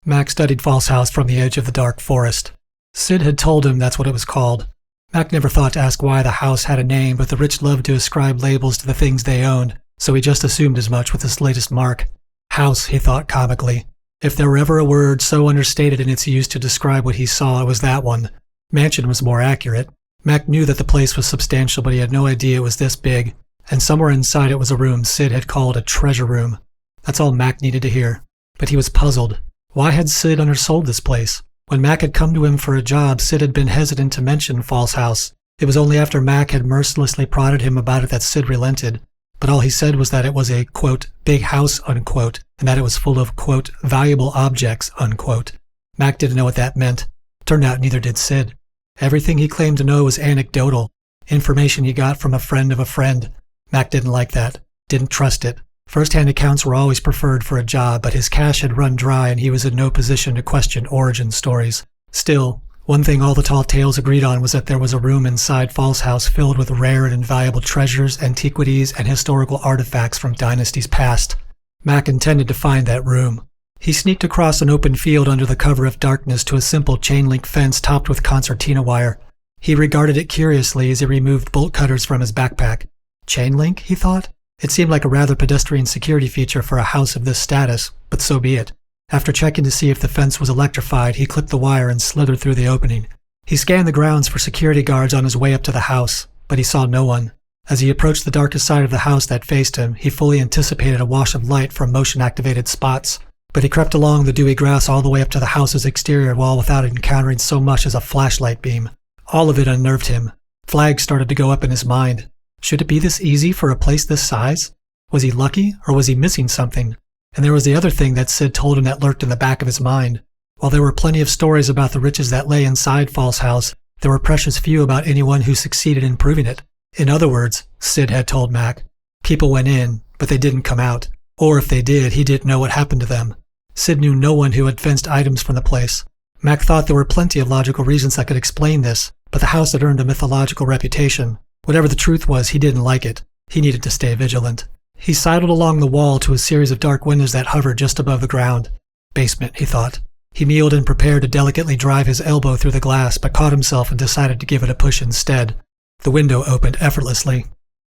Mac studied False House from the edge of the dark forest. Sid had told him that's what it was called. Mac never thought to ask why the house had a name, but the rich loved to ascribe labels to the things they owned, so he just assumed as much with his latest mark. House, he thought comically. If there were ever a word so understated in its use to describe what he saw, it was that one. Mansion was more accurate. Mac knew that the place was substantial, but he had no idea it was this big. And somewhere inside it was a room Sid had called a treasure room. That's all Mac needed to hear. But he was puzzled. Why had Sid undersold this place? When Mac had come to him for a job, Sid had been hesitant to mention False House. It was only after Mac had mercilessly prodded him about it that Sid relented. But all he said was that it was a, quote, big house, unquote, and that it was full of, quote, valuable objects, unquote. Mac didn't know what that meant. Turned out neither did Sid. Everything he claimed to know was anecdotal. Information he got from a friend of a friend. Mac didn't like that. Didn't trust it. First-hand accounts were always preferred for a job, but his cash had run dry and he was in no position to question origin stories. Still, one thing all the tall tales agreed on was that there was a room inside False House filled with rare and invaluable treasures, antiquities, and historical artifacts from dynasties past. Mac intended to find that room. He sneaked across an open field under the cover of darkness to a simple chain-link fence topped with concertina wire. He regarded it curiously as he removed bolt cutters from his backpack. Chain-link, he thought? It seemed like a rather pedestrian security feature for a house of this status, but so be it. After checking to see if the fence was electrified, he clipped the wire and slithered through the opening. He scanned the grounds for security guards on his way up to the house, but he saw no one. As he approached the darkest side of the house that faced him, he fully anticipated a wash of light from motion-activated spots. But he crept along the dewy grass all the way up to the house's exterior wall without encountering so much as a flashlight beam. All of it unnerved him. Flags started to go up in his mind. Should it be this easy for a place this size? Was he lucky, or was he missing something? And there was the other thing that Sid told him that lurked in the back of his mind. While there were plenty of stories about the riches that lay inside False House, there were precious few about anyone who succeeded in proving it. In other words, Sid had told Mac, people went in, but they didn't come out. Or if they did, he didn't know what happened to them. Sid knew no one who had fenced items from the place. Mac thought there were plenty of logical reasons that could explain this, but the house had earned a mythological reputation. Whatever the truth was, he didn't like it. He needed to stay vigilant. He sidled along the wall to a series of dark windows that hovered just above the ground. Basement, he thought. He kneeled and prepared to delicately drive his elbow through the glass, but caught himself and decided to give it a push instead. The window opened effortlessly.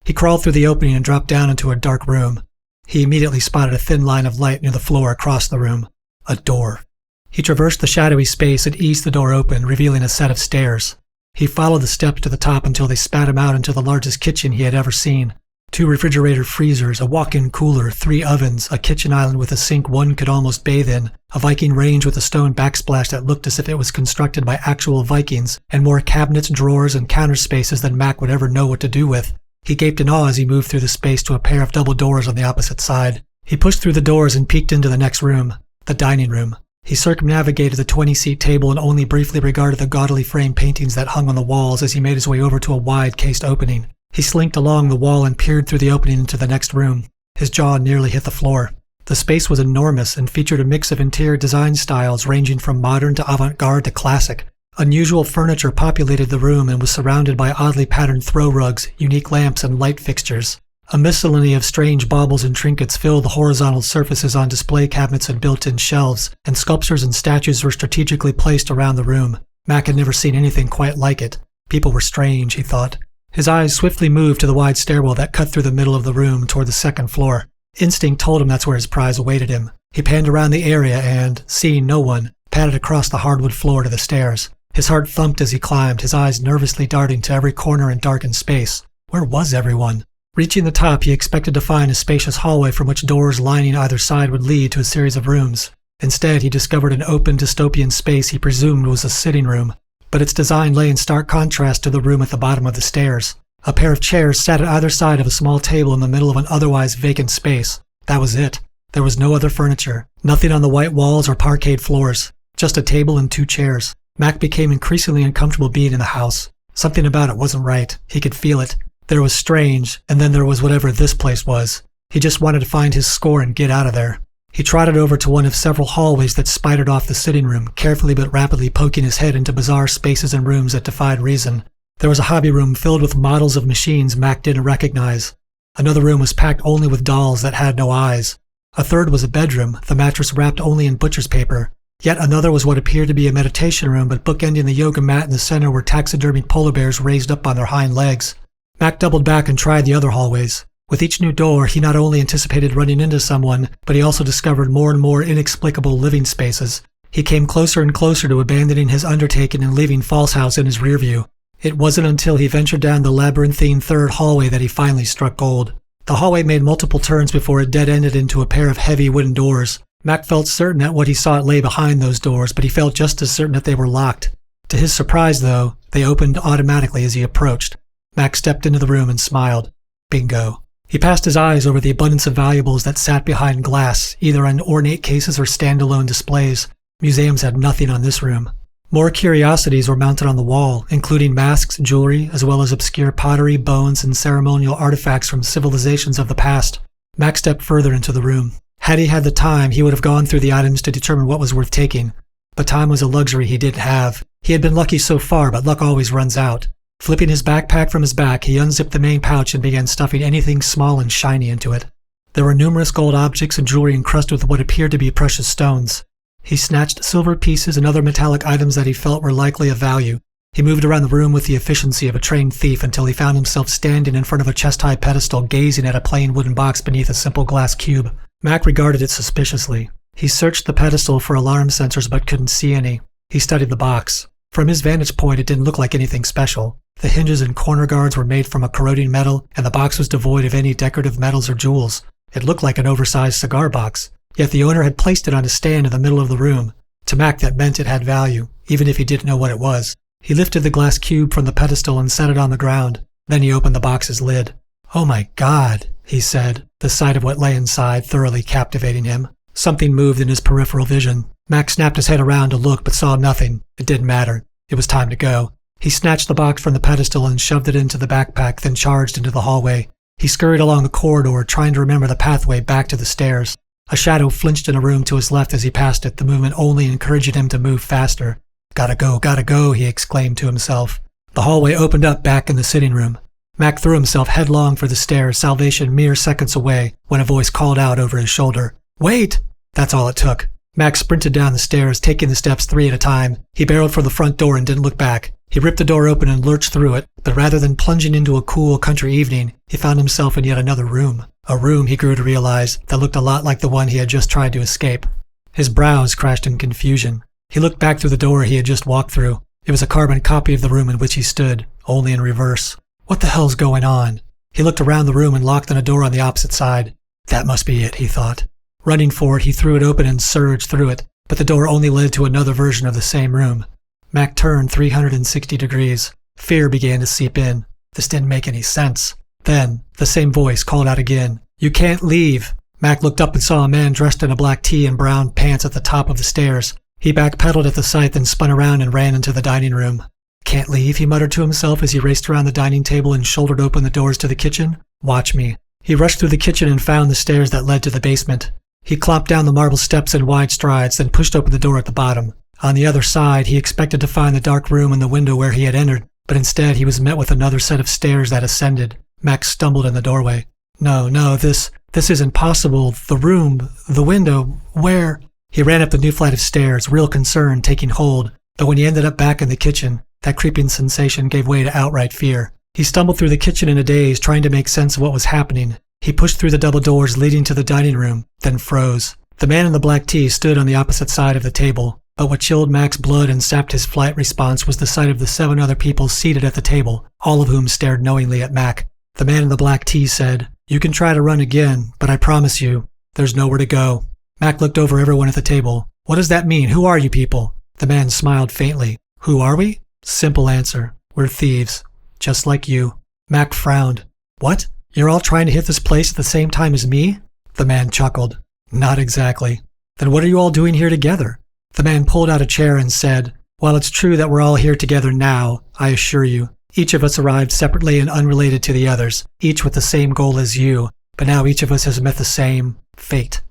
He crawled through the opening and dropped down into a dark room. He immediately spotted a thin line of light near the floor across the room. A door. He traversed the shadowy space and eased the door open, revealing a set of stairs. He followed the steps to the top until they spat him out into the largest kitchen he had ever seen. 2 refrigerator freezers, a walk-in cooler, 3 ovens, a kitchen island with a sink one could almost bathe in, a Viking range with a stone backsplash that looked as if it was constructed by actual Vikings, and more cabinets, drawers, and counter spaces than Mac would ever know what to do with. He gaped in awe as he moved through the space to a pair of double doors on the opposite side. He pushed through the doors and peeked into the next room, the dining room. He circumnavigated the 20-seat table and only briefly regarded the gaudily framed paintings that hung on the walls as he made his way over to a wide cased opening. He slinked along the wall and peered through the opening into the next room. His jaw nearly hit the floor. The space was enormous and featured a mix of interior design styles ranging from modern to avant-garde to classic. Unusual furniture populated the room and was surrounded by oddly patterned throw rugs, unique lamps, and light fixtures. A miscellany of strange baubles and trinkets filled the horizontal surfaces on display cabinets and built-in shelves, and sculptures and statues were strategically placed around the room. Mac had never seen anything quite like it. People were strange, he thought. His eyes swiftly moved to the wide stairwell that cut through the middle of the room toward the second floor. Instinct told him that's where his prize awaited him. He panned around the area and, seeing no one, padded across the hardwood floor to the stairs. His heart thumped as he climbed, his eyes nervously darting to every corner and darkened space. Where was everyone? Reaching the top, he expected to find a spacious hallway from which doors lining either side would lead to a series of rooms. Instead, he discovered an open dystopian space he presumed was a sitting room, but its design lay in stark contrast to the room at the bottom of the stairs. A pair of chairs sat at either side of a small table in the middle of an otherwise vacant space. That was it. There was no other furniture, nothing on the white walls or parquet floors, just a table and 2 chairs. Mac became increasingly uncomfortable being in the house. Something about it wasn't right. He could feel it. There was strange, and then there was whatever this place was. He just wanted to find his score and get out of there. He trotted over to one of several hallways that spidered off the sitting room, carefully but rapidly poking his head into bizarre spaces and rooms that defied reason. There was a hobby room filled with models of machines Mac didn't recognize. Another room was packed only with dolls that had no eyes. A third was a bedroom, the mattress wrapped only in butcher's paper. Yet another was what appeared to be a meditation room, but bookending the yoga mat in the center were taxidermied polar bears raised up on their hind legs. Mac doubled back and tried the other hallways. With each new door, he not only anticipated running into someone, but he also discovered more and more inexplicable living spaces. He came closer and closer to abandoning his undertaking and leaving PHALSE House in his rear view. It wasn't until he ventured down the labyrinthine third hallway that he finally struck gold. The hallway made multiple turns before it dead-ended into a pair of heavy wooden doors. Mac felt certain that what he sought lay behind those doors, but he felt just as certain that they were locked. To his surprise, though, they opened automatically as he approached. Mac stepped into the room and smiled. Bingo. He passed his eyes over the abundance of valuables that sat behind glass, either in ornate cases or standalone displays. Museums had nothing on this room. More curiosities were mounted on the wall, including masks, jewelry, as well as obscure pottery, bones, and ceremonial artifacts from civilizations of the past. Mac stepped further into the room. Had he had the time, he would have gone through the items to determine what was worth taking. But time was a luxury he didn't have. He had been lucky so far, but luck always runs out. Flipping his backpack from his back, he unzipped the main pouch and began stuffing anything small and shiny into it. There were numerous gold objects and jewelry encrusted with what appeared to be precious stones. He snatched silver pieces and other metallic items that he felt were likely of value. He moved around the room with the efficiency of a trained thief until he found himself standing in front of a chest-high pedestal gazing at a plain wooden box beneath a simple glass cube. Mac regarded it suspiciously. He searched the pedestal for alarm sensors but couldn't see any. He studied the box. From his vantage point, it didn't look like anything special. The hinges and corner guards were made from a corroding metal, and the box was devoid of any decorative metals or jewels. It looked like an oversized cigar box. Yet the owner had placed it on a stand in the middle of the room. To Mac, that meant it had value, even if he didn't know what it was. He lifted the glass cube from the pedestal and set it on the ground. Then he opened the box's lid. "Oh my God," he said, the sight of what lay inside thoroughly captivating him. Something moved in his peripheral vision. Mac snapped his head around to look but saw nothing. It didn't matter. It was time to go. He snatched the box from the pedestal and shoved it into the backpack, then charged into the hallway. He scurried along the corridor, trying to remember the pathway back to the stairs. A shadow flinched in a room to his left as he passed it, the movement only encouraging him to move faster. Gotta go, he exclaimed to himself. The hallway opened up back in the sitting room. Mac threw himself headlong for the stairs, salvation mere seconds away, when a voice called out over his shoulder. "Wait!" That's all it took. Mac sprinted down the stairs, taking the steps 3 at a time. He barreled for the front door and didn't look back. He ripped the door open and lurched through it, but rather than plunging into a cool country evening, he found himself in yet another room. A room, he grew to realize, that looked a lot like the one he had just tried to escape. His brows crashed in confusion. He looked back through the door he had just walked through. It was a carbon copy of the room in which he stood, only in reverse. What the hell's going on? He looked around the room and locked on a door on the opposite side. That must be it, he thought. Running for it, he threw it open and surged through it, but the door only led to another version of the same room. Mac turned 360 degrees. Fear began to seep in. This didn't make any sense. Then, the same voice called out again. "You can't leave." Mac looked up and saw a man dressed in a black tee and brown pants at the top of the stairs. He backpedaled at the sight, then spun around and ran into the dining room. "Can't leave," he muttered to himself as he raced around the dining table and shouldered open the doors to the kitchen. "Watch me." He rushed through the kitchen and found the stairs that led to the basement. He clomped down the marble steps in wide strides, then pushed open the door at the bottom. On the other side, he expected to find the dark room and the window where he had entered, but instead he was met with another set of stairs that ascended. Mac stumbled in the doorway. No, this isn't possible. The room, the window, where? He ran up the new flight of stairs, real concern taking hold, but when he ended up back in the kitchen, that creeping sensation gave way to outright fear. He stumbled through the kitchen in a daze, trying to make sense of what was happening. He pushed through the double doors leading to the dining room, then froze. The man in the black tee stood on the opposite side of the table, but what chilled Mac's blood and sapped his flight response was the sight of the 7 other people seated at the table, all of whom stared knowingly at Mac. The man in the black tee said, "You can try to run again, but I promise you, there's nowhere to go." Mac looked over everyone at the table. "What does that mean? Who are you people?" The man smiled faintly. "Who are we?" Simple answer. "We're thieves. Just like you." Mac frowned. "What? You're all trying to hit this place at the same time as me?" The man chuckled. "Not exactly." "Then what are you all doing here together?" The man pulled out a chair and said, "While it's true that we're all here together now, I assure you, each of us arrived separately and unrelated to the others, each with the same goal as you, but now each of us has met the same fate."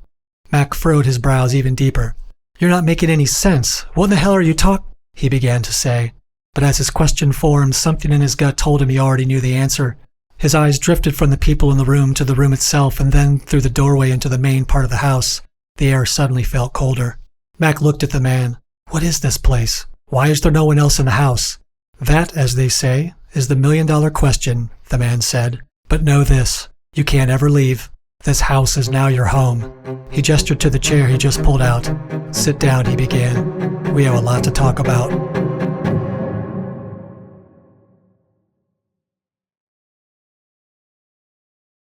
Mac furrowed his brows even deeper. "You're not making any sense. What in the hell are you he began to say. But as his question formed, something in his gut told him he already knew the answer. His eyes drifted from the people in the room to the room itself and then through the doorway into the main part of the house. The air suddenly felt colder. Mac looked at the man. What is this place? Why is there no one else in the house? That, as they say, is the million-dollar question, the man said. But know this, you can't ever leave. This house is now your home. He gestured to the chair he just pulled out. Sit down, he began. We have a lot to talk about.